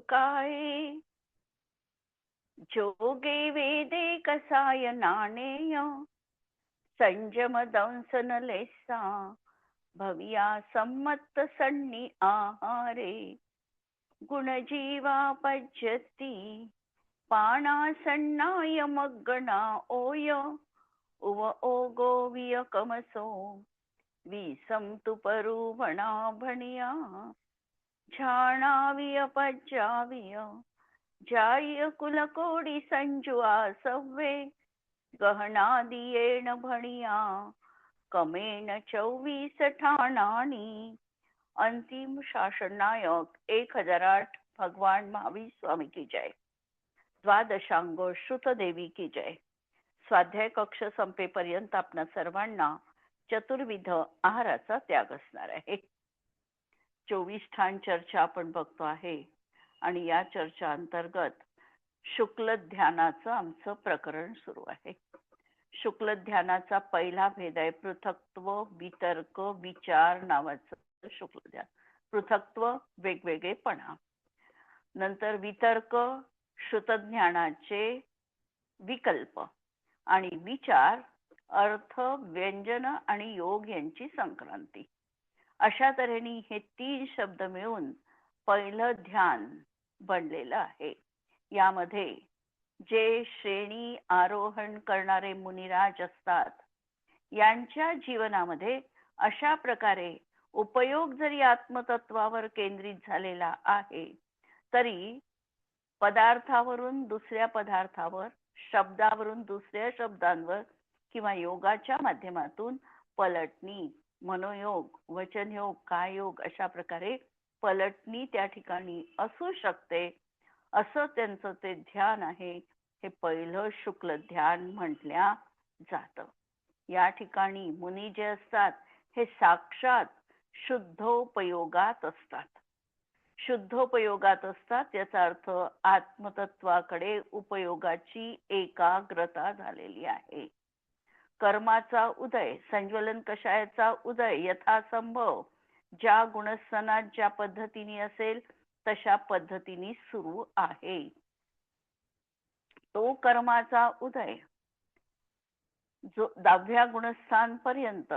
सुखाये. जोगे वेदे कसाय नाणेय, संयम दंसन लेसा, भविया सम्मत सन्नी आहारे. गुणजीवा पज्यती, पाणासन्नाय मग्गणा ओय. उव ओगो वियकमसो, विसंतु परुवणा भणिया. झाणाविय पज्जाविय, जाय कुलकोडी संजुआ सव्वे. गहना दियेण भणिया, कमेन 24 ठाणानी. अंतिम शासननायक 1008 भगवान महावीर स्वामी की जय. द्वादशांगो श्रुतदेवी की जय. स्वाध्याय कक्ष संपेपर्यंत आपणा सर्वांना चतुर्विध आहाराचा त्याग असणार आहे. 24 ठाण चर्चा आपण बघतो आहे आणि या चर्चा अंतर्गत शुक्ल ध्यानाचं आमचं प्रकरण सुरू आहे. शुक्ल ध्यानाचा पहिला भेद आहे पृथक्त्व, वितर्क, विचार नावाचं शुक्ल ध्यान. पृथक्त्व वेगवेगळेपणा, नंतर वितर्क श्रुतज्ञानाचे विकल्प आणि विचार अर्थ, व्यंजन आणि योग यांची संक्रांती. अशा तऱ्हेने हे 3 शब्द मिळून पहिलं ध्यान बनलेलं आहे. यामध्ये जे श्रेणी आरोहण करणारे मुनिराज असतात यांच्या जीवनामध्ये अशा प्रकारे उपयोग जरी आत्मतत्वावर केंद्रित झालेला आहे तरी पदार्थावरून दुसऱ्या पदार्थावर, शब्दावरून दुसऱ्या शब्दांवर किंवा योगाच्या माध्यमातून पलटणी, मनोयोग, वचनयोग, काययोग अशा प्रकारे पलटणी त्या ठिकाणी असू शकते. असं त्यांचं ते ध्यान आहे. हे पहिलं शुक्ल ध्यान म्हटल्या जातं. या ठिकाणी मुनी जे असतात हे साक्षात शुद्धोपयोगात असतात. शुद्धोपयोगात असतात याचा अर्थ आत्मतत्वाकडे उपयोगाची एकाग्रता झालेली आहे. कर्माचा उदय, संज्वलन कषायाचा उदय यथासंभव ज्या गुणस्थानात ज्या पद्धतीने असेल तशा पद्धतीने सुरू आहे. तो कर्माचा उदय जो 10व्या गुणस्थान पर्यंत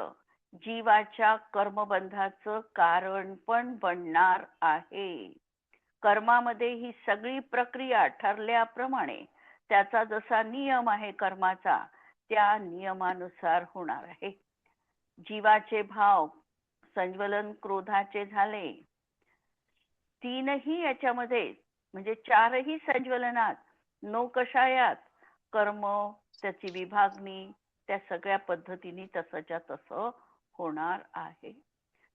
जीवाच्या कर्मबंधाचं कारण पण बनणार आहे. कर्मामध्ये ही सगळी प्रक्रिया ठरल्याप्रमाणे त्याचा जसा नियम आहे कर्माचा त्या नियमानुसार होणार आहे. जीवाचे भाव संज्वलन क्रोधाचे झाले, 3ही याच्यामध्ये म्हणजे 4ही संज्वलनात नो कषायात कर्म, त्याची विभागणी त्या सगळ्या पद्धतीने तसंच्या तसं होणार आहे.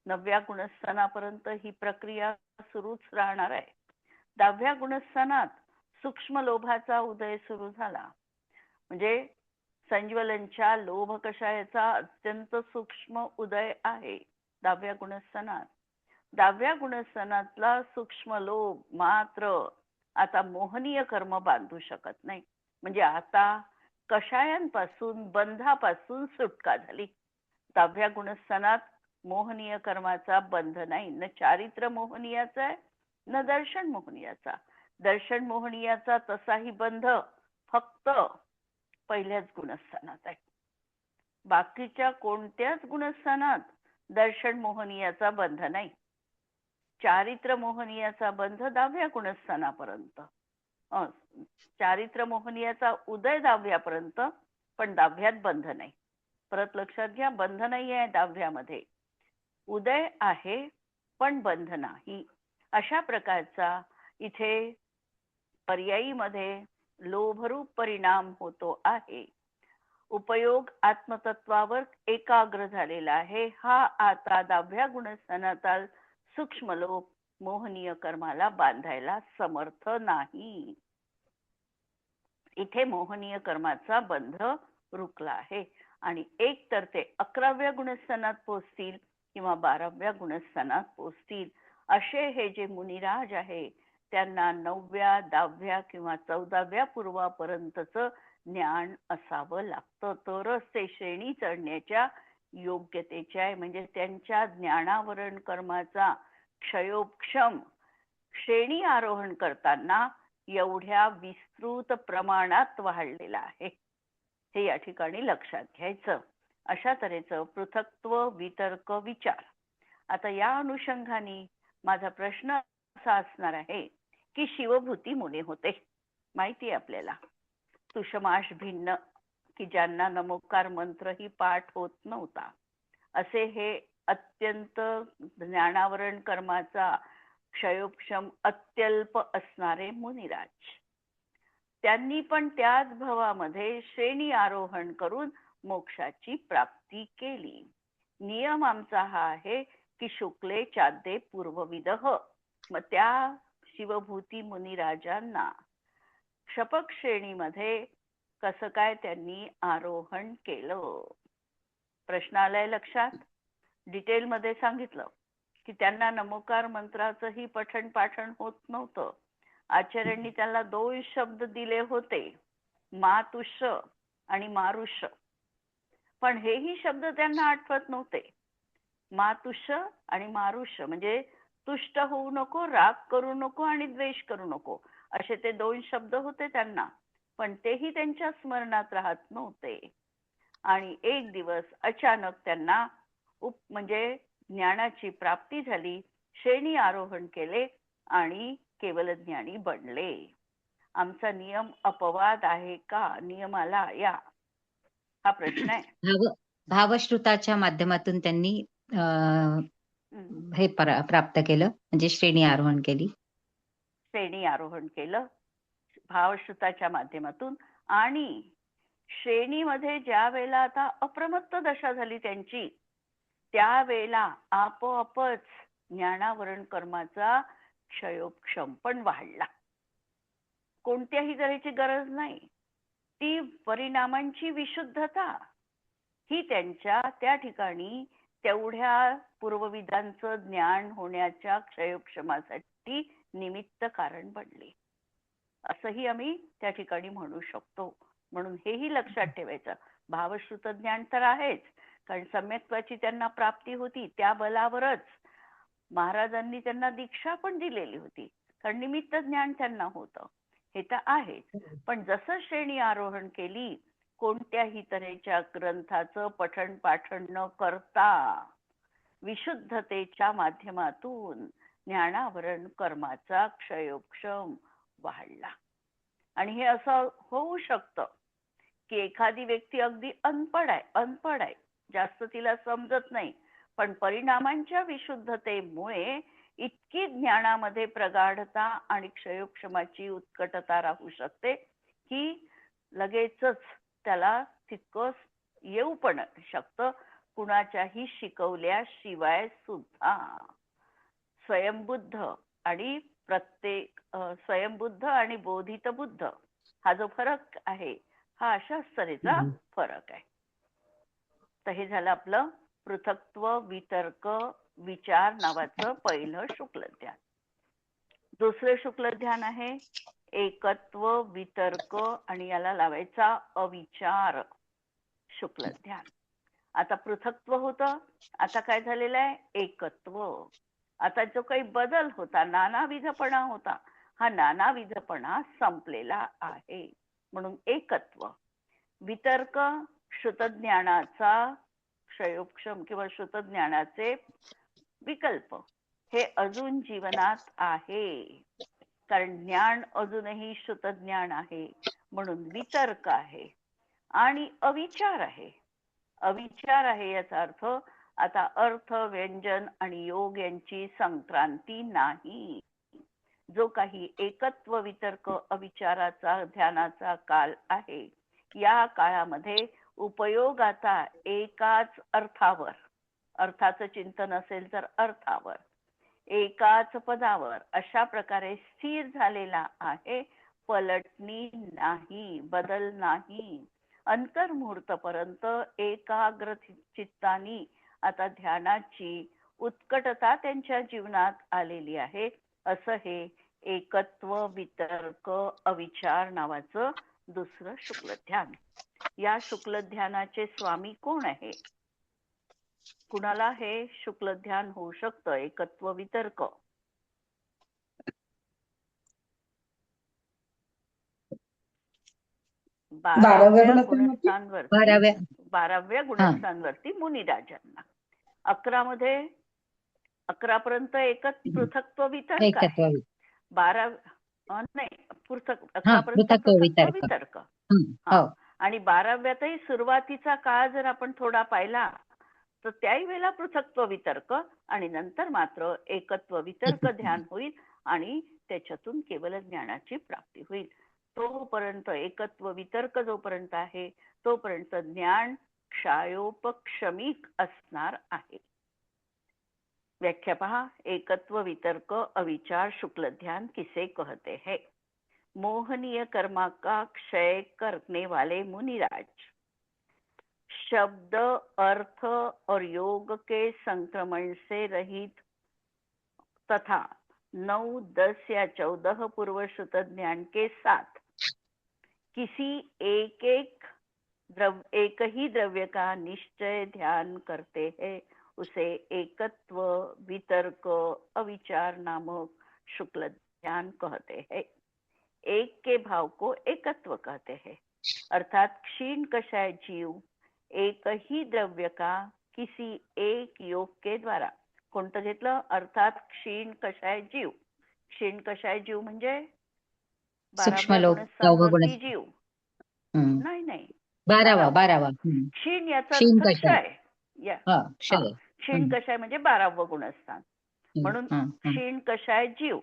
9व्या गुणस्थानापर्यंत ही प्रक्रिया सुरूच राहणार आहे. 10व्या गुणस्थानात सूक्ष्म लोभाचा उदय सुरू झाला. म्हणजे संज्वलनच्या लोभ कषायाचा अत्यंत सूक्ष्म उदय आहे 10व्या गुणस्थानात. 10व्या गुणस्थानातला सूक्ष्म लोभ मात्र आता मोहनीय कर्म बांधू शकत नाही. म्हणजे आता कषायांपासून, बंधापासून सुटका झाली. 10व्या गुणस्थानात मोहनीय कर्माचा बंध नाही. न चारित्र मोहनीयाचा आहे न दर्शन मोहनीयाचा. दर्शन मोहनीयाचा तसाही बंध फक्त पहिल्याच गुणस्थानात आहे. बाकीच्या कोणत्याच गुणस्थानात दर्शन मोहनीयाचा बंध नाही. चारित्र मोहनीयाचा बंध 10व्या गुणस्थानापर्यंत, चारित्र मोहनीयाचा उदय 10व्यापर्यंत, पण 10व्यात बंध नाही. परत लक्षात घ्या, बंध नाही आहे 10व्यामध्ये, उदय आहे पण बंध नाही. अशा प्रकारचा इथे पर्यायीमध्ये लोभरूप परिणाम होतो आहे. उपयोग आत्मतत्वावर एकाग्र झालेला आहे. हा आता 10व्या गुणस्थानाचा सूक्ष्म लोभ मोहनीय कर्माला बांधायला समर्थ नाही. इथे मोहनीय कर्माचा बंध रुकला आहे आणि एक तर ते 11व्या गुणस्थानात पोहोचतील किंवा 12व्या गुणस्थानात पोहोचतील. असे हे जे मुनिराज आहे त्यांना 9व्या, 10व्या किंवा 14व्या पूर्वापर्यंतच ज्ञान असावं लागतं, तरच ते श्रेणी चढण्याच्या योग्यतेचे आहे. म्हणजे त्यांच्या ज्ञानावरण कर्माचा क्षयोक्षम श्रेणी आरोहण करताना एवढ्या विस्तृत प्रमाणात वाढलेला आहे, हे या ठिकाणी लक्षात घ्यायचं. अशा तऱ्हेचं पृथक्त्व वितर्क विचार. आता या अनुषंगाने माझा प्रश्न असा असणार आहे की शिवभूती मुनी होते, माहिती आपल्याला, तुषमाश भिन्न, की ज्यांना नमोकार मंत्रही पाठ होत नव्हता, असे हे अत्यंत ज्ञानावरण कर्माचा क्षयोक्षम अत्यल्प असणारे मुनिराज. त्यांनी पण त्याच भवामध्ये श्रेणी आरोहण करून मोक्षाची प्राप्ती केली. नियम आमचा हा आहे की शुक्ले चाद्ये पूर्वविदः. मग त्या शिवभूती मुनिराजांना शपक श्रेणीमध्ये कसं काय त्यांनी आरोहण केलं? प्रश्न आलाय लक्षात? डिटेलमध्ये सांगितलं की त्यांना नमोकार मंत्राचंही पठण पाठण होत नव्हतं. आचार्यांनी त्याला 2 शब्द दिले होते, मातुष आणि मारुष, पण हेही शब्द त्यांना आठवत नव्हते. मातुष आणि मारुष म्हणजे तुष्ट होऊ नको, राग करू नको आणि द्वेष करू नको, असे ते 2 शब्द होते त्यांना, पण तेही त्यांच्या स्मरणात राहत नव्हते. आणि एक दिवस अचानक त्यांना म्हणजे ज्ञानाची प्राप्ती झाली, श्रेणी आरोहण केले आणि केवल ज्ञानी बनले. आमचा नियम अपवाद आहे का नियमाला या? हा प्रश्न आहे. भावश्रुताच्या माध्यमातून त्यांनी हे प्राप्त केलं, म्हणजे श्रेणी आरोहण केली. श्रेणी आरोहण केलं भावश्रुताच्या माध्यमातून. आणि श्रेणीमध्ये ज्या वेळेला आता अप्रमत्त दशा झाली त्यांची, त्यावेळेला आपोआपच ज्ञानावरण कर्माचा क्षयोक्षम पण वाढला. कोणत्याही तऱ्हेची गरज नाही. ती परिणामांची विशुद्धता ही त्यांच्या त्या ठिकाणी तेवढ्या पूर्वविदांचं ज्ञान होण्याच्या क्षयोक्षमासाठी निमित्त कारण बनले, असंही आम्ही त्या ठिकाणी म्हणू शकतो. म्हणून हेही लक्षात ठेवायचं, भावश्रुत ज्ञान तर आहेच, कारण सम्यक्त्वाची त्यांना प्राप्ती होती, त्या बलावरच महाराजांनी त्यांना दीक्षा पण दिलेली होती, कारण निमित्त ज्ञान त्यांना होतं, हे तर आहेच. पण जसं श्रेणी आरोहण केली, कोणत्याही तऱ्हेच्या ग्रंथाचं पठण पाठण न करता विशुद्धतेच्या माध्यमातून ज्ञानावरण कर्माचा क्षयोक्षम वाढला. आणि हे असं होऊ शकतं की एखादी व्यक्ती अगदी अनपढ आहे, जास्त तिला समजत नाही, पण परिणामांच्या विशुद्धतेमुळे इतकी ज्ञानामध्ये प्रगाढता आणि क्षयोक्षमाची उत्कटता राहू शकते की लगेचच त्याला तितकं येऊ पण शकतं, कुणाच्याही शिकवल्याशिवाय सुद्धा. स्वयंबुद्ध आणि प्रत्येक स्वयंबुद्ध आणि बोधित बुद्ध हा जो फरक आहे, हा अशाच तऱ्हेचा फरक आहे. तर हे झालं आपलं पृथक्त्व वितर्क विचार नावाचं पहिलं शुक्ल ध्यान. दुसरं शुक्ल ध्यान आहे एकत्व वितर्क आणि याला लावायचा अविचार शुक्ल ध्यान. आता पृथक्त्व होतं, आता काय झालेलं आहे? एकत्व. आता जो काही बदल होता, नानाविधपणा होता, हा नानाविधपणा संपलेला आहे, म्हणून एकत्व. वितर्क श्रुतज्ञानाचा क्षयोक्षम किंवा श्रुतज्ञानाचे विकल्प हे अजून जीवनात आहे, कारण ज्ञान अजूनही श्रुतज्ञान आहे, म्हणून वितर्क आहे. आणि अविचार आहे. अविचार आहे याचा अर्थ आता अर्थ, व्यंजन आणि योग यांची संक्रांती नाही. जो काही एकत्व वितर्क अविचाराचा ध्यानाचा काल आहे, या काळामध्ये उपयोगाचा एकाच अर्थावर, अर्थाचं चिंतन असेल तर अर्थावर, एकाच पदावर अशा प्रकारे स्थिर झालेला आहे. पलटणी नाही, बदल नाही. अंतर्मुहूर्तपर्यंत एकाग्र चित्तानी आता ध्यानाची उत्कटता त्यांच्या जीवनात आलेली आहे. असं हे एकत्व वितर्क अविचार नावाचं दुसरं शुक्ल ध्यान. या शुक्ल ध्यानाचे स्वामी कोण आहे? कुणाला हे शुक्ल ध्यान होऊ शकतं एकत्व वितर्क? 12व्या गुणस्थानावरती? गुणस्थानवरती 12व्या हा गुणस्थानवरती मुनिराजांना. 11 मध्ये 11 पर्यंत एकच पृथक्त्व वितर्क एकत्व आहे. 12 नाही, पृथक हा 11 पर्यंत पृथक्व पृथक्त्व वितर्क. वितर्क. हो आणि 12व्यातही सुरुवातीचा काळ जर आपण थोडा पाहिला तर त्याही वेळेला पृथक्त्व वितर्क आणि नंतर मात्र एकत्व वितर्क ध्यान होईल आणि त्याच्यातून केवळ ज्ञानाची प्राप्ती होईल. तोपर्यंत एकत्व वितर्क जोपर्यंत आहे तोपर्यंत ज्ञान क्षायोपक्षमिक असणार आहे. व्याख्या पहा. एकत्व वितर्क अविचार शुक्ल ध्यान किसे कहते हैं? मोहनीय कर्मा का क्षय करने वाले मुनिराज शब्द, अर्थ और योग के संक्रमण से रहित तथा 9, 10 या 14 पूर्व श्रुत ज्ञान के साथ किसी एक ही द्रव्य का निश्चय ध्यान करते हैं, उसे एकत्व वितर्क अविचार नामक शुक्ल ध्यान कहते हैं. एक के भाव को एकत्व कहते हैं. अर्थात क्षीण कषाय जीव एक ही द्रव्य का किसी एक योग के द्वारा. कोणतं घेतलं? अर्थात क्षीण कषाय जीव. क्षीण कषाय जीव म्हणजे सूक्ष्म 12व्या लोक गुणस्थानवरती जीव. नाही 12वा क्षीण याचा क्षीण अर्थ कषाय. क्षय. क्षय. क्षीण कषाय म्हणजे 12वं गुणस्थान. म्हणून क्षीण कषाय जीव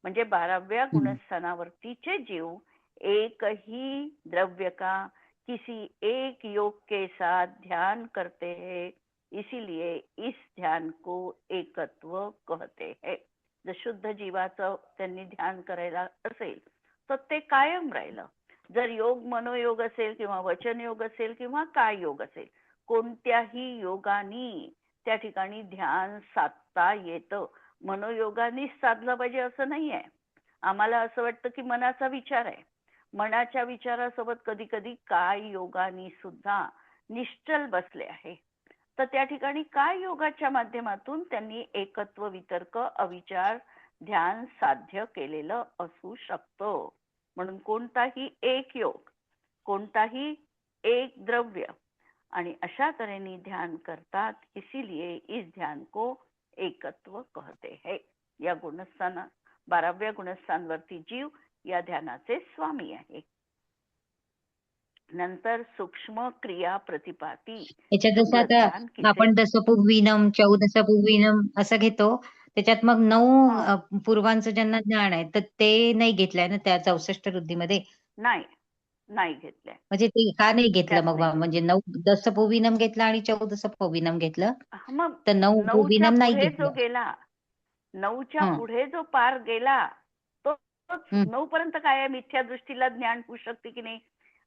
म्हणजे 12व्या गुणस्थानावरतीचे जीव एकही द्रव्य का किसी एक योग के साथ ध्यान करते हैं, इसीलिए इस ध्यान को एकत्व कहते हैं. जर शुद्ध जीवाचं त्यांनी ध्यान करायला असेल तर ते कायम राहिलं. जर योग मनोयोग असेल किंवा वचन योग असेल किंवा काय योग असेल, कोणत्याही योगानी त्या ठिकाणी ध्यान साधता येतं. मनोयोगानीच साधलं पाहिजे असं नाहीये. आम्हाला असं वाटतं की मनाचा विचार आहे, मनाच्या विचारासोबत कधी कधी काय योगानी सुद्धा निश्चल बसले आहे. तर त्या ठिकाणी काय योगाच्या माध्यमातून त्यांनी एकत्व वितर्क अविचार ध्यान साध्य केलेलं असू शकतं. म्हणून कोणताही एक योग, कोणताही एक द्रव्य आणि अशा तऱ्हेने ध्यान करतात, इसीलिए इस ध्यान को एकत्व कहते हैं. या गुणस्थान 12व्या गुणस्थानवरती जीव या ध्यानाचे स्वामी आहे. नंतर सूक्ष्म क्रिया प्रतिपाती. याच्यात जसं आता आपण दशपुर्वीनम 14 पुर्वीनम असं घेतो, त्याच्यात मग 9 पूर्वांचं ज्यांना ज्ञान आहे तर ते नाही घेतलंय ना त्या 64 वृद्धीमध्ये. नाही घेतलंय. म्हणजे ते का नाही घेतलं मग? म्हणजे 9 दशपुर्वीनम घेतलं आणि 14 पुर्वीनम घेतलं, तर 9 पुर्वीनम नाही घेतलं. 9च्या पुढे जो पार गेला तो 9 पर्यंत काय आहे? मिथ्या दृष्टीला ज्ञान होऊ शकते की नाही?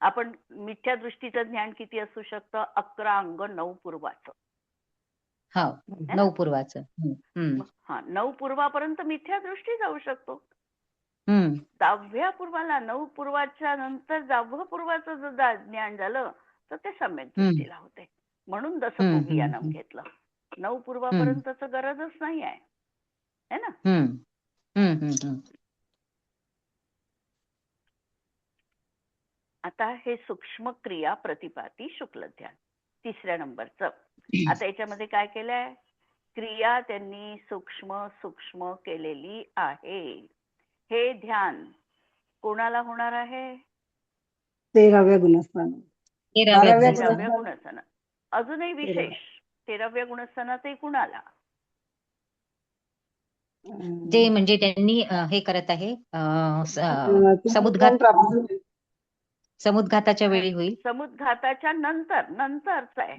आपण मिथ्या दृष्टीचं ज्ञान किती असू शकतं? 11 अंग 9 पूर्वाचं. 9 पूर्वाचं. 9 पूर्वापर्यंत मिथ्या दृष्टी जाऊ शकतो. 10व्या पूर्वाला 9 पूर्वाच्या नंतर 10वं पूर्वाचं जर ज्ञान झालं तर ते सम्यक दृष्टीला होते. म्हणून दशपूर्वीयानम घेतलं. 9 पूर्वापर्यंतच गरजच नाही आहे, है ना? आता हे सूक्ष्म क्रिया प्रतिपाती शुक्ल ध्यान 3ऱ्या नंबरचं. आता याच्यामध्ये काय केलंय? क्रिया त्यांनी सूक्ष्म केलेली आहे. हे ध्यान कोणाला होणार आहे? 13व्या गुणस्थान. 13व्या गुणस्थान. अजूनही विशेष 13व्या गुणस्थानातही कुणाला? जे म्हणजे त्यांनी हे करत आहे समुद्घाताच्या वेळी होईल. समुद्घाताच्या नंतरच आहे.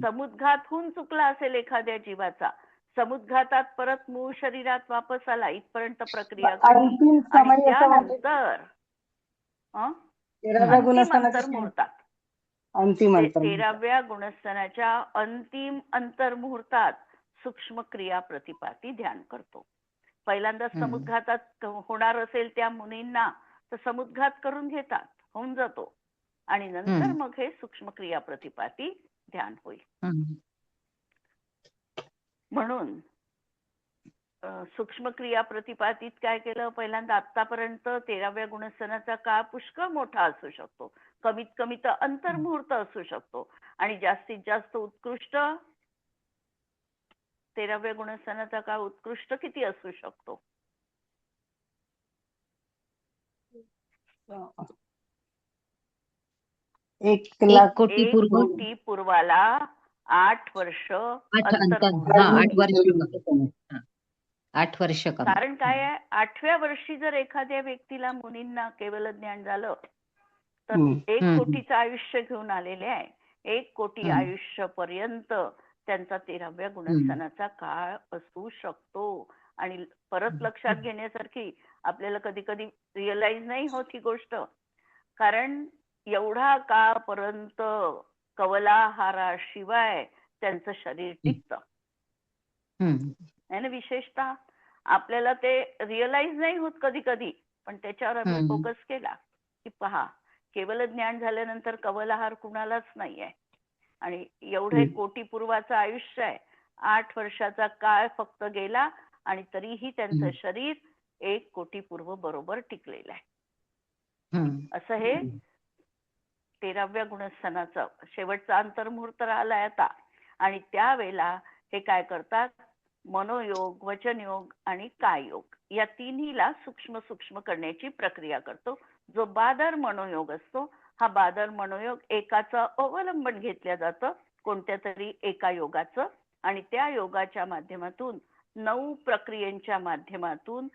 समुद्घात होऊन चुकला असेल एखाद्या जीवाचा, समुद्घातात परत मूळ शरीरात वापस आला, इथपर्यंत प्रक्रिया घडली आणि त्यानंतर अंतिम अंतर्मुहूर्तात 13व्या गुणस्थानाच्या अंतिम अंतर्मुहूर्तात सूक्ष्म क्रिया प्रतिपाती ध्यान करतो. पहिल्यांदा समुद्घातात होणार असेल त्या मुनींना तर समुद्घात करून घेतात, होऊन जातो, आणि नंतर मग हे सूक्ष्म क्रिया प्रतिपाती ध्यान होईल. म्हणून सूक्ष्म क्रिया प्रतिपादित काय केलं पहिल्यांदा आतापर्यंत 13व्या गुणस्थानाचा काळ पुष्कळ मोठा असू शकतो, कमीत कमी तर अंतर्मुहूर्त असू शकतो आणि जास्तीत जास्त उत्कृष्ट 13व्या गुणस्थानाचा काळ उत्कृष्ट किती असू शकतो? एक एक लाख कोटी एक पूर्व कोटी पूर्वाला 8 वर्ष 8 अंतर्मुहूर्त वर्ष वर्ष कमी. 8 वर्ष कमी. कारण काय आहे 8व्या वर्षी जर एखाद्या व्यक्तीला मुनींना केवल ज्ञान झालं तर 1 कोटीचं आयुष्य घेऊन आलेले आहे. 1 कोटी आयुष्य पर्यंत त्यांचा 13व्या गुणस्थानाचा काळ असू शकतो. आणि परत लक्षात घेण्यासारखी आपल्याला कधी कधी रिअलाइज नाही होत ही गोष्ट, कारण एवढा काळपर्यंत कवलाहाराशिवाय त्यांचं शरीर टिकतं आहे ना. विशेषतः आपल्याला ते रिअलाइज नाही होत कधी कधी, पण त्याच्यावर आम्ही फोकस केला की पहा केवल ज्ञान झाल्यानंतर कवलाहार कुणालाच नाही आहे आणि एवढे कोटीपूर्वाचं आयुष्य आहे. 8 वर्षाचा काळ फक्त गेला आणि तरीही त्यांचं शरीर 1 कोटीपूर्व बरोबर टिकलेलं आहे. असं हे 13व्या गुणस्थानाचं शेवटचा अंतर्मुहूर्त राहिलाय आता. आणि त्यावेळेला हे काय करतात, मनोयोग, वचनयोग आणि काययोग या तिन्हीला सूक्ष्म सूक्ष्म करण्याची प्रक्रिया करतो. जो बादर मनोयोग असतो, हा बादर मनोयोग एकाचं अवलंबन घेतलं जातं कोणत्या तरी एका योगाचं आणि त्या योगाच्या माध्यमातून 9 प्रक्रियांच्या माध्यमातून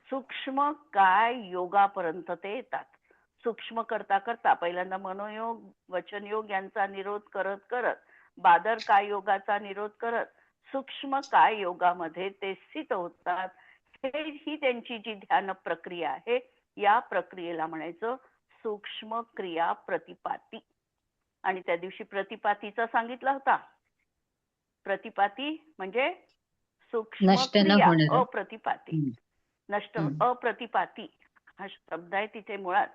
सूक्ष्म काय योगापर्यंत ते येतात. सूक्ष्म करता करता पहिल्यांदा मनोयोग, वचनयोग यांचा निरोध करत करत, बादर काय योगाचा निरोध करत सूक्ष्म काय योगामध्ये ते स्थित होतात. ही त्यांची जी ध्यान प्रक्रिया आहे, या प्रक्रियेला म्हणायचं सूक्ष्म क्रिया प्रतिपाती. आणि त्या दिवशी प्रतिपातीचा सांगितला होता. प्रतिपाती म्हणजे सूक्ष्म क्रिया अप्रतिपाती, नष्ट अप्रतिपाती हा शब्द आहे तिथे मुळात.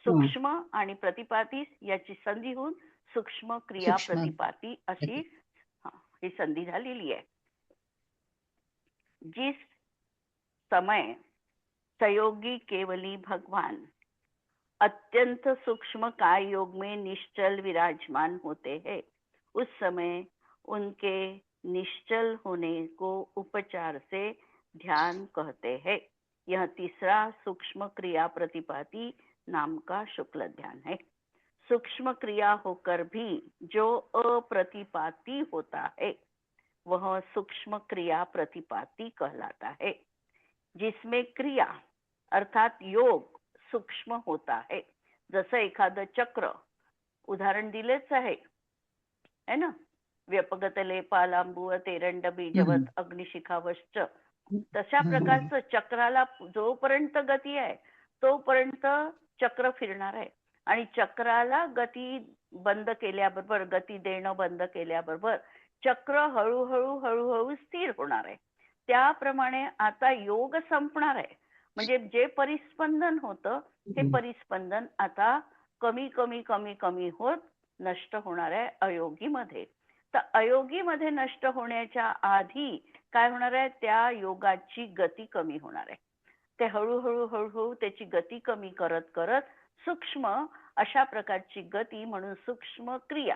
सूक्ष्म आणि प्रतिपाती याची संधी होऊन सूक्ष्म क्रिया प्रतिपाती अशी ही संधी झालेली है. जिस समय सहयोगी केवली भगवान अत्यंत सूक्ष्म काय योग में निश्चल विराजमान होते हैं, उस समय उनके निश्चल होने को उपचार से ध्यान कहते हैं. यह तीसरा सूक्ष्म क्रिया प्रतिपाती नाम का शुक्ल ध्यान है. सूक्ष्म क्रिया होकर भी जो अप्रतिपाती होता है वह सूक्ष्म क्रिया प्रतिपाती कहलाता है. जिसमें क्रिया अर्थात योग सूक्ष्म होता है. जसं एखादं चक्र उदाहरण दिलेच आहे है ना. व्यपगत लेपालांबुव तेरंड बीजवत अग्निशिखावश्च, तशा प्रकारचं चक्राला जोपर्यंत गती आहे तोपर्यंत चक्र फिरणार आहे आणि चक्राला गती बंद केल्याबरोबर, गती देणं बंद केल्याबरोबर चक्र हळूहळू हळूहळू स्थिर होणार आहे. त्याप्रमाणे आता योग संपणार आहे. म्हणजे जे परिस्पंदन होतं हे परिस्पंदन आता कमी कमी कमी कमी होत नष्ट होणार आहे अयोगीमध्ये. तर अयोगीमध्ये नष्ट होण्याच्या आधी काय होणार आहे, त्या योगाची गती कमी होणार आहे. ते हळूहळू हळूहळू त्याची गती कमी करत करत सूक्ष्म अशा प्रकारची गती म्हणून सूक्ष्म क्रिया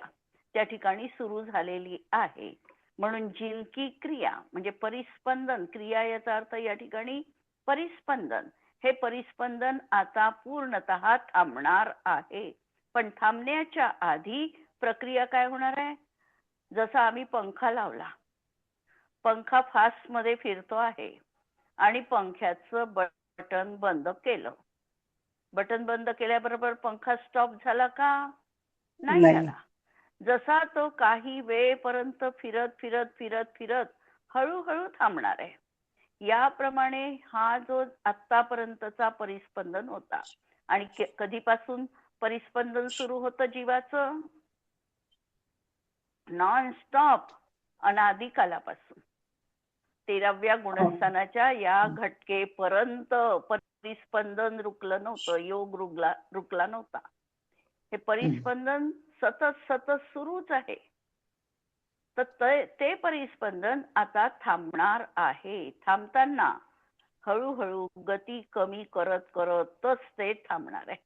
त्या ठिकाणी सुरू झालेली आहे. म्हणून जिनकी क्रिया म्हणजे परिस्पंदन, क्रिया याचा अर्थ या ठिकाणी परिस्पंदन, हे परिस्पंदन आता पूर्णतः थांबणार आहे. पण थांबण्याच्या आधी प्रक्रिया काय होणार आहे, जसा आम्ही पंखा लावला, पंखा फास्ट मध्ये फिरतो आहे आणि पंख्याचं बटन बंद केलं, बटन बंद केल्याबरोबर पंखा स्टॉप झाला का? नाही झाला. जसा तो काही वेळपर्यंत फिरत फिरत फिरत फिरत हळूहळू थांबणार आहे. याप्रमाणे हा जो आतापर्यंतचा परिस्पंदन होता आणि कधीपासून परिस्पंदन सुरू होतं जीवाचं? Non stop अनादिकालापासून. 13व्या गुणस्थानाच्या या घटकेपर्यंत परिस्पंदन रुकलं नव्हतं, योग रुकला नव्हता. हे परिस्पंदन सतत सतत सुरूच आहे. तर ते परिस्पंदन आता थांबणार आहे. थांबताना हळूहळू गती कमी करत करतच ते थांबणार आहे.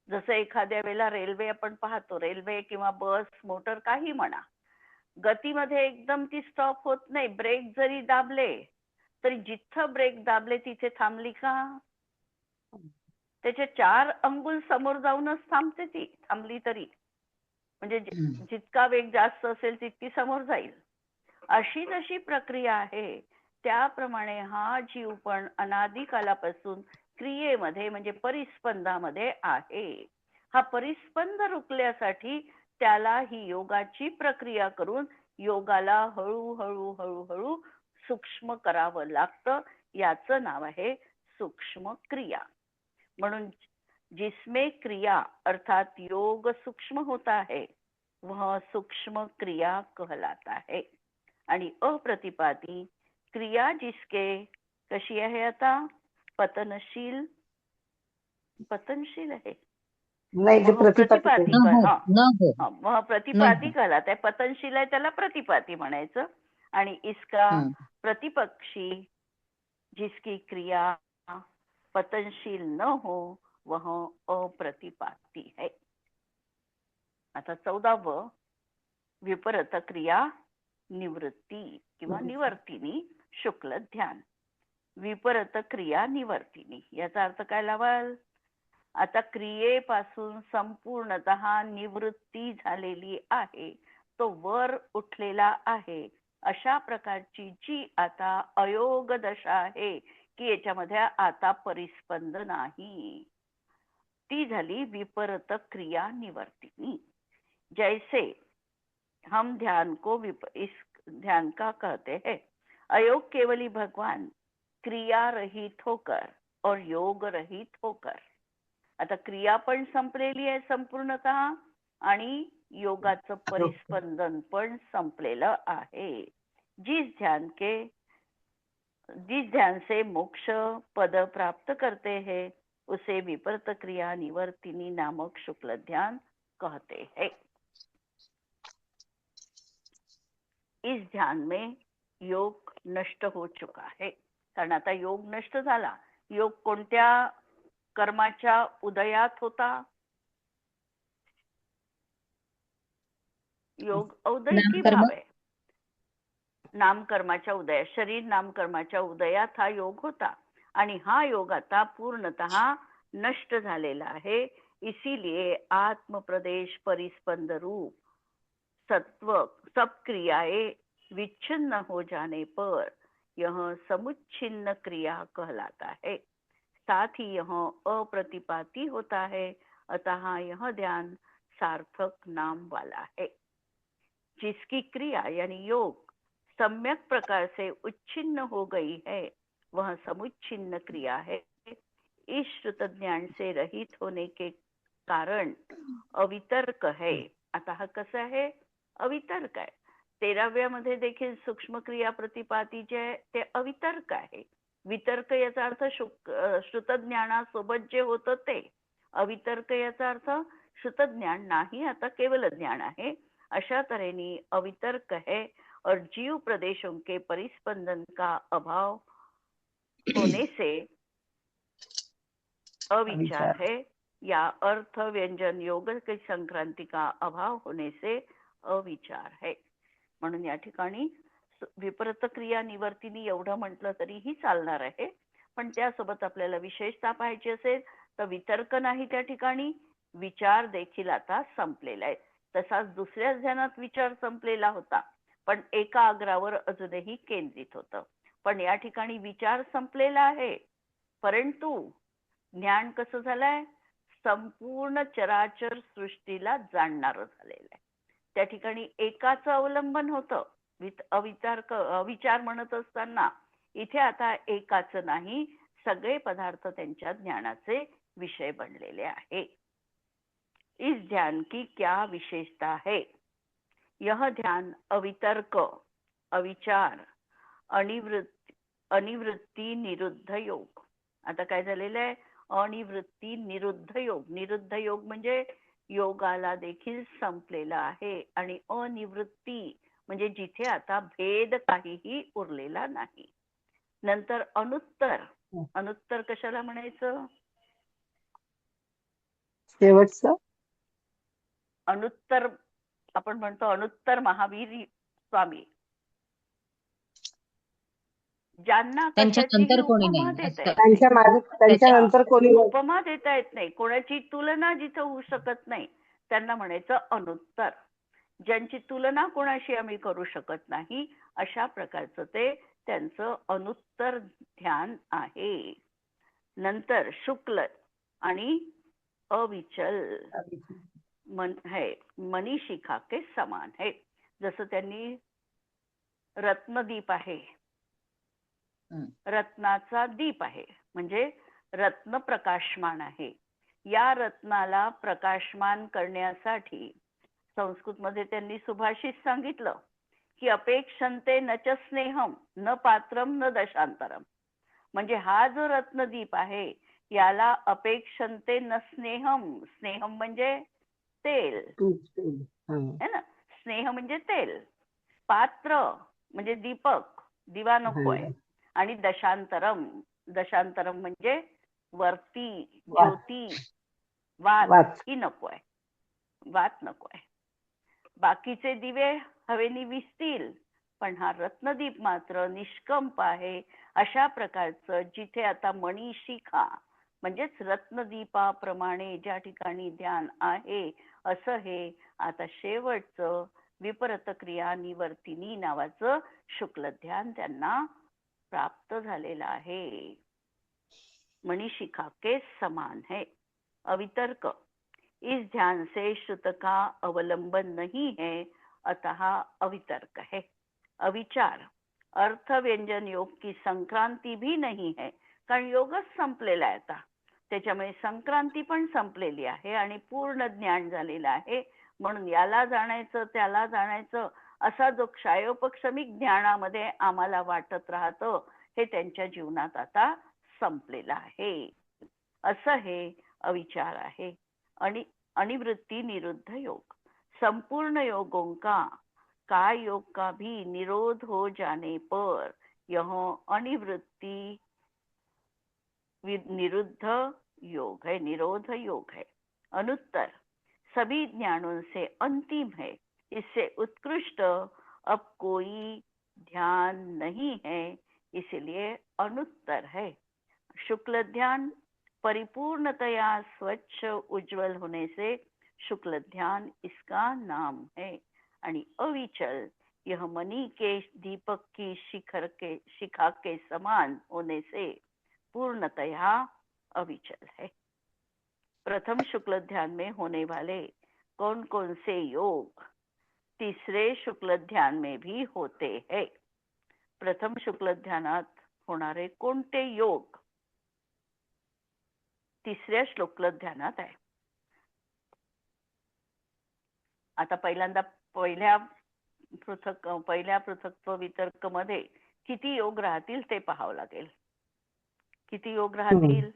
जसं एखाद्या वेळेला रेल्वे आपण पाहतो, रेल्वे किंवा बस, मोटर काही म्हणा, गतीमध्ये एकदम ती स्टॉप होत नाही. ब्रेक जरी दाबले तरी जिथं ब्रेक दाबले तिथे थांबली का? त्याच्या 4 अंगुल समोर जाऊनच थांबते ती, थांबली तरी. म्हणजे जितका वेग जास्त असेल तितकी समोर जाईल. अशी जशी प्रक्रिया आहे त्याप्रमाणे हा जीव पण अनादी कालापासून क्रियेमध्ये म्हणजे परिस्पंदामध्ये आहे. हा परिस्पंद रोखण्यासाठी त्याला ही योगाची प्रक्रिया करून योगाला हळूहळू हळूहळू सूक्ष्म करावं लागतं. याचं नाव आहे सूक्ष्म क्रिया. म्हणून जिसमें क्रिया अर्थात योग सूक्ष्म होता है वह सूक्ष्म क्रिया कहलाता है. आणि अप्रतिपाती क्रिया जिसके कशी आहे आता? पतनशील आहे. नाही ते वह प्रतिपादित प्रतिपाती न हो, हा न हो, वह न प्रतिपाती हो. कहलाता है. पतनशील आहे त्याला प्रतिपाती म्हणायचं. आणि इसका प्रतिपक्षी जिसकी क्रिया पतनशील न हो वह अप्रतिपाती है. आता 14वं विपरीत क्रिया निवृत्ती किंवा निवर्तिनी शुक्ल ध्यान. विपरीत क्रिया निवर्तिनी याचा अर्थ काय लावाल? आता क्रियेपासून संपूर्णतः निवृत्ती झालेली आहे, तो वर उठलेला आहे, अशा प्रकारची जी आता अयोग दशा आहे की याच्यामध्ये आता परिस्पंद नाही, ती झाली विपरीत क्रिया निवर्तिनी. जैसे हम ध्यान को इस ध्यान का कहते हैं, अयोग केवली भगवान क्रिया रहित होकर और योग रहित होकर. आता क्रिया पण संपलेली आहे संपूर्णतः आणि योगाचं परिस्पंदन पण संपलेलं आहे. जिस ध्यान से मोक्ष पद प्राप्त करते हैं उसे विपरीत क्रिया निवर्तिनी नामक शुक्ल ध्यान कहते हैं. इस ध्यान में योग नष्ट हो चुका है. कारण आता योग नष्ट झाला. योग कोणत्या कर्माच्या उदयात होता? योग औदैकी नामकर्म. भाव आहे. नामकर्माच्या उदयात, शरीर नामकर्माच्या उदयात हा योग होता आणि हा योग आता पूर्णतः नष्ट झालेला आहे. इसीलिए आत्म प्रदेश परिस्पंद रूप सत्व सब क्रियाएं विच्छिन्न हो जाने पर यह समुच्छिन्न क्रिया कहलाता है. साथ ही यह अप्रतिपाती होता है, अतः यह ध्यान सार्थक नाम वाला है. जिसकी क्रिया यानी योग सम्यक प्रकार से उच्छिन्न हो गई है वह समुच्छिन्न क्रिया है. इस श्रुत ज्ञान से रहित होने के कारण अवितर्क है. आता हा कसा आहे? अवितर्क आहे. 13व्या मध्ये देखील सूक्ष्म क्रिया प्रतिपाती जे आहे ते अवितर्क आहे. वितर्क याचा अर्थ श्रुतज्ञानासोबत जे होतं ते. अवितर्क याचा अर्थ श्रुतज्ञान नाही, आता केवल ज्ञान आहे. अशा तऱ्हेने अवितर्क है और जीव प्रदेशों के परिस्पंदन का अभाव होने से अविचार है, या अर्थ व्यंजन योग की संक्रांति का अभाव होने से अविचार है. म्हणून या ठिकाणी विपरीत क्रिया निवर्तिनी एवढं म्हटलं तरीही चालणार आहे. पण त्यासोबत आपल्याला विशेषता पाहायची असेल तर वितर्क नाही, त्या ठिकाणी विचार देखील आता संपलेला आहे. तसाच दुसऱ्याच ध्यानात विचार संपलेला होता पण एका अग्रावर अजूनही केंद्रित होतं. पण या ठिकाणी विचार संपलेला आहे परंतु ज्ञान कसं झालंय? संपूर्ण चराचर सृष्टीला जाणणारं झालेलं आहे. त्या ठिकाणी एकाचं अवलंबन होतं अविचार म्हणत असताना, इथे आता एकाचं नाही, सगळे पदार्थ त्यांच्या ज्ञानाचे विषय बनलेले आहे. इस ध्यान की क्या विशेषता है? यह ध्यान अवितर्क, अविचार, अनिवृत्ती निरुद्ध योग. आता काय झालेलं आहे? अनिवृत्ती निरुद्ध योग. निरुद्ध योग म्हणजे योगाला देखील संपलेलं आहे. आणि अनिवृत्ती म्हणजे जिथे आता भेद काहीही उरलेला नाही. नंतर अनुत्तर. अनुत्तर कशाला म्हणायचं? शेवटचं अनुत्तर आपण म्हणतो अनुत्तर महावीर स्वामी, ज्यांना त्यांच्या कशाचीही नंतर कोणी उपमा नाही देता असं. येत नाही. त्यांच्या मागे त्यांच्या त्याच्या नंतर कोणी उपमा देता येत नाही, कोणाची तुलना जिथं होऊ शकत नाही त्यांना म्हणायचं अनुत्तर. ज्यांची तुलना कोणाशी आम्ही करू शकत नाही अशा प्रकारचं ते त्यांचं अनुत्तर ध्यान आहे. नंतर शुक्ल आणि अविचल है, मनीशिखा के समान है. जसं त्यांनी रत्नदीप आहे, रत्नाचा दीप आहे म्हणजे रत्न प्रकाशमान आहे. या रत्नाला प्रकाशमान करण्यासाठी संस्कृत मध्ये त्यांनी सुभाषित सांगितलं की अपेक्षन्ते न च स्नेहम न पात्रम न दशांतरम. म्हणजे हा जो रत्नदीप आहे याला अपेक्षन्ते न स्नेहम, स्नेहम म्हणजे तेल है ना, स्नेह म्हणजे तेल, पात्र म्हणजे दीपक, दिवा नकोय, आणि दशांतरम, दशांतरम म्हणजे वरती ज्योती, वात ही नकोय, वात नकोय. बाकीचे दिवे हवेनी विसतील पण हा रत्नदीप मात्र निष्कंप आहे. अशा प्रकारचं जिथे आता मणिशिखा म्हणजेच रत्नदीपाप्रमाणे ज्या ठिकाणी ध्यान आहे असं हे आता शेवटचं विपरीत क्रिया निवर्तिनी नावाचं शुक्ल ध्यान त्यांना प्राप्त झालेलं आहे. मणिशिखा के समान है. अवितर्क, इस ध्यान से श्रुत का अवलंबन नहीं है अतः अवितर्क है. अविचार, अर्थ व्यंजन योग की संक्रांती भी नहीं है, कारण योगच संपलेला आहे आता, त्याच्यामुळे संक्रांती पण संपलेली आहे आणि पूर्ण ज्ञान झालेलं आहे. म्हणून याला जाणायचं त्याला जाणायचं असा जो क्षयोपक्षमिक ज्ञानामध्ये आम्हाला वाटत राहतं हे त्यांच्या जीवनात आता संपलेलं आहे. असं हे अविचार आहे. आणि अनिवृत्ती निरुद्ध योग, संपूर्ण योगों का योग का भी निरोध हो जाने पर यह अनिवृत्ति निरुद्ध योग है, निरोध योग है. अनुत्तर सभी ज्ञानों से अंतिम है, इससे उत्कृष्ट अब कोई ध्यान नहीं है, इसलिए अनुत्तर है. शुक्ल ध्यान परिपूर्णतया स्वच्छ उज्जवल होने से शुक्ल ध्यान इसका नाम है. आणि अविचल यह मणि के दीपक की शिखा के समान होने से पूर्णतया अविचल है. प्रथम शुक्ल ध्यान में होने वाले कौन कौन से योग तीसरे शुक्ल ध्यान में भी होते हैं. प्रथम शुक्ल ध्यानात होणारे कोणते योग तिसऱ्या शुक्ल ध्यानात आहे. आता पहिल्यांदा पहिल्या पृथक्त्व वितर्क मध्ये किती योग राहतील ते पाहावं लागेल. किती योग राहतील?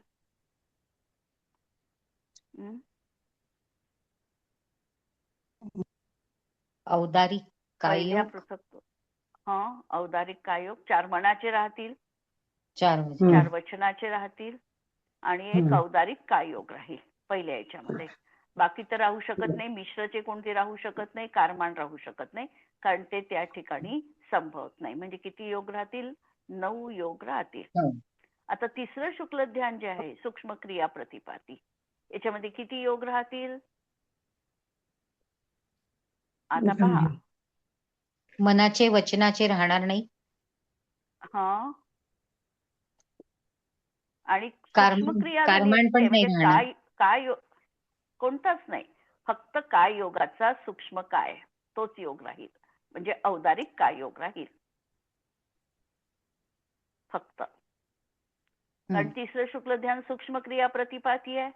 औदारिक काय पहिल्या योग? पृथक्त्व औदारिक काय योग 4 मनाचे राहतील, 4 वचनाचे राहतील आणि एक औदारिक काय योग राहील पहिल्या याच्यामध्ये. बाकी तर राहू शकत नाही. मिश्रचे कोणते राहू शकत नाही, कारमान राहू शकत नाही, कारण ते त्या ठिकाणी संभवत नाही. म्हणजे किती योग राहतील? 9 योग राहतील. आता तिसरं शुक्ल ध्यान जे आहे सूक्ष्म क्रिया प्रतिपाती, याच्यामध्ये किती योग राहतील? आता पहा, मनाचे वचनाचे राहणार नाही. आणि सूक्ष्म क्रिया म्हणजे काय कोणताच नाही, फक्त काय योगाचा सूक्ष्म काय तोच योग राहील, म्हणजे औदारिक काय योग राहील फक्त. कारण तिसरं शुक्ल ध्यान सूक्ष्म क्रिया प्रतिपाती आहे.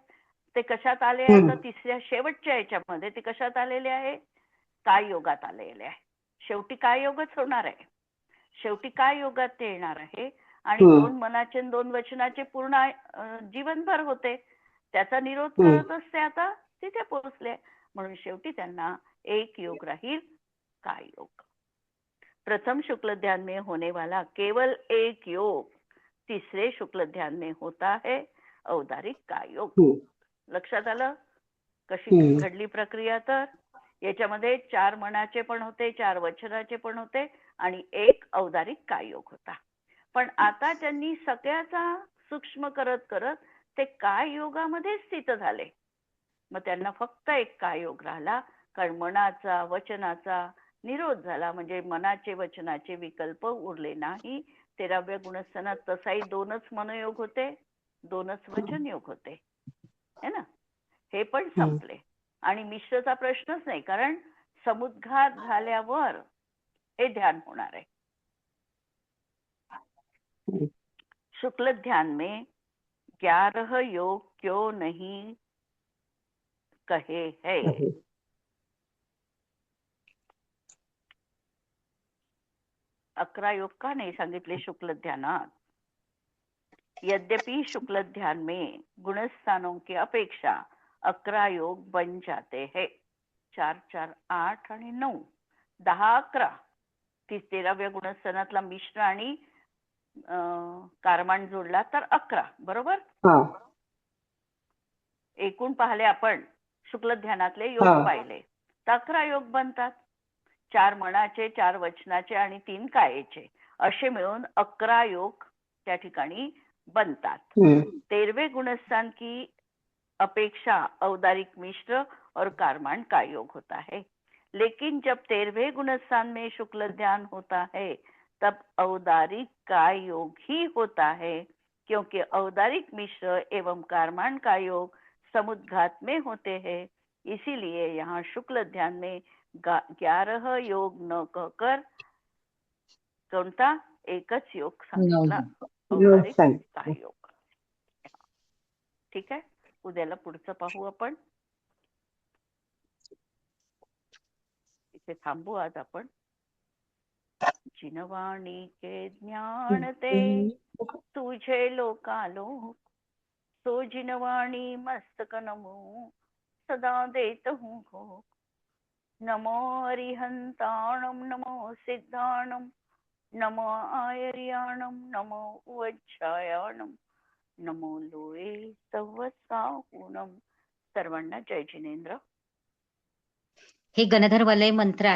ते कशात आले आता तिसऱ्या शेवटच्या याच्यामध्ये ते कशात आलेले आहे? काय योगात आलेले आहे. शेवटी काय योगच होणार आहे. शेवटी काय योगात ते येणार आहे आणि 2 मनाचे 2 वचनाचे पूर्ण जीवनभर होते. त्याचा निरोध करत असते आता तिथे पोहोचले. म्हणून शेवटी त्यांना एक योग राहील, काय योग. प्रथम शुक्ल ध्यान में होने वाला केवल एक योग तीसरे शुक्ल ध्यान में होता है, औदारिक काय योग. लक्षात आलं कशी घडली प्रक्रिया. तर याच्यामध्ये 4 मनाचे पण होते, 4 वचनाचे पण होते आणि एक औदारिक काय योग होता. पण आता त्यांनी सगळ्याचा सूक्ष्म करत करत ते काय योगामध्ये स्थित झाले. मग त्यांना फक्त एक काय योग राहिला, कारण मनाचा वचनाचा निरोध झाला. म्हणजे मनाचे वचनाचे विकल्प उरले नाही. 13व्या गुणस्थानात तसाही 2च मनयोग होते, 2च वचन योग होते, है ना. हे पण संपले आणि मिश्रचा प्रश्नच नाही, कारण समुद्घात झाल्यावर हे ध्यान होणार आहे. शुक्ल ध्यान में 11 योग क्यों नहीं कहे है. 11 योग का नहीं सांगितले शुक्ल ध्यानात. यद्यपि शुक्ल ध्यान में गुणस्थानों की अपेक्षा 11 योग बन जाते हैं. 4 4 8 आणि 9 10 11. 13व्या गुणस्थानातला मिश्र आणि कारमान जोडला तर 11, बरोबर. एकूण पाहिले आपण शुक्ल ध्यानातले योग पाहिले तर 11 योग बनतात. 4 मनाचे, 4 वचनाचे आणि 3 कायेचे असे मिळून 11 योग त्या ठिकाणी बनतात. 13वें गुणस्थान की अपेक्षा औदारिक मिश्र और कारमान काय योग होता है. लेकिन जब 13वें गुणस्थान में शुक्ल ध्यान होता है तब औदारिक काय योग ही होता है, क्योंकि औदारिक मिश्र एवं कारमान काय योग समुद्घात में होते हैं. इसीलिए यहाँ शुक्ल ध्यान में 11 योग न कहकर कोणता एकच योग सांगितला, औदारिक काय योग. ठीक आहे, उद्याला पुढचं पाहू आपण. इथे थांबू आज आपण. जिनवाणी के ज्ञान ते तुझे लोकालोक, सो जिनवाणी मस्तक नमो सदा देत हूँ घोष. नमो अरिहंताणम नमो सिद्धाणम नमो आयर्याणम नमो उज्जायाणम नमो लोळे सवसाहुणम. सर्वांना जय जिनेंद्र. हे गणधर्वालय मंत्र